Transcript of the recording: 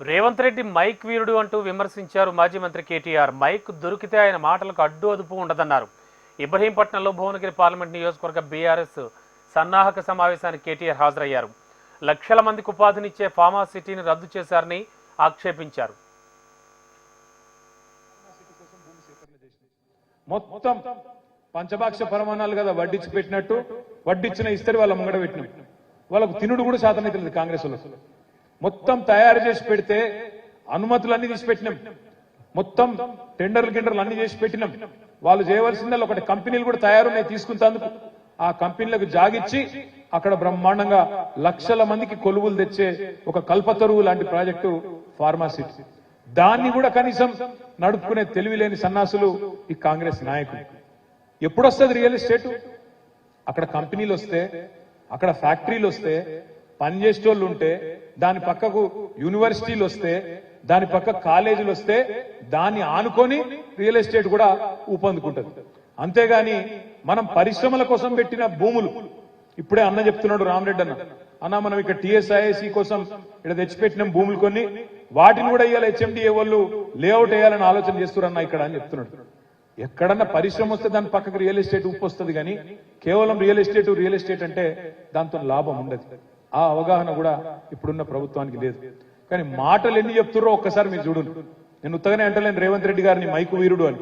Revanth Reddy mic వీరుడు అంటూ విమర్శించారు మాజీ మంత్రి కేటీఆర్. మైక్ దొరికితే ఆయన మాటలకు అడ్డు అదుపు ఉండదన్నారు. ఇబ్రహీంపట్నంలో భువనగిరి పార్లమెంట్ నియోజకవర్గ బీఆర్ఎస్ సన్నాహక సమావేశానికి కేటీఆర్ హాజరయ్యారు. లక్షల మందికి ఉపాధినిచ్చే ఫార్మా సిటీని రద్దు చేశారని ఆక్షేపించారు. మొత్తం పంచభాక్ష పరమాణాలు కదా వడ్డించి పెట్టినట్టు వడ్డిచ్చిన ఇస్తరి వాళ్ళ ముంగడ పెట్టినాం. వాళ్ళకు తినుడు కూడా శాతం తెలియదు కాంగ్రెస్ వాళ్ళు. మొత్తం తయారు చేసి పెడితే అనుమతులన్నీ తీసి పెట్టినాం. మొత్తం టెండర్లు అన్ని చేసి పెట్టినాం. వాళ్ళు చేయవలసిందే ఒకటి కంపెనీలు కూడా తయారున్నాయి తీసుకుంటేందుకు. ఆ కంపెనీలకు జాగిచ్చి అక్కడ బ్రహ్మాండంగా లక్షల మందికి కొలువులు తెచ్చే ఒక కల్పతరువు లాంటి ప్రాజెక్టు ఫార్మాసిటీ. దాన్ని కూడా కనీసం నడుపుకునే తెలివి లేని సన్నాసులు ఈ కాంగ్రెస్ నాయకులు. ఎప్పుడొస్తుంది రియల్ ఎస్టేట్? అక్కడ కంపెనీలు వస్తే, అక్కడ ఫ్యాక్టరీలు వస్తే, పనిచేసేటోళ్ళు ఉంటే, దాని పక్కకు యూనివర్సిటీలు వస్తే, దాని పక్క కాలేజీలు వస్తే దాన్ని ఆనుకొని రియల్ ఎస్టేట్ కూడా ఊపందుకుంటది. అంతేగాని మనం పరిశ్రమల కోసం పెట్టిన భూములు, ఇప్పుడే అన్న చెప్తున్నాడు రామరెడ్డి అన్న మనం ఇక్కడ టీఎస్ఐఐసి కోసం ఇక్కడ తెచ్చిపెట్టిన భూములు కొన్ని, వాటిని కూడా ఇవాళ హెచ్ఎండిఏ వాళ్ళు లేఅవుట్ వేయాలని ఆలోచన చేస్తున్నారన్న ఇక్కడ అని చెప్తున్నాడు. ఎక్కడన్నా పరిశ్రమ వస్తే దాని పక్కకు రియల్ ఎస్టేట్ ఉప్పు వస్తుంది, కానీ కేవలం రియల్ ఎస్టేట్ అంటే దాంతో లాభం ఉండదు. ఆ అవగాహన కూడా ఇప్పుడున్న ప్రభుత్వానికి లేదు. కానీ మాటలు ఎన్ని చెప్తున్నారో ఒక్కసారి మీరు చూడండి. నేను ఉత్తగానే అంటలేను రేవంత్ రెడ్డి గారిని మైకు వీరుడు అని.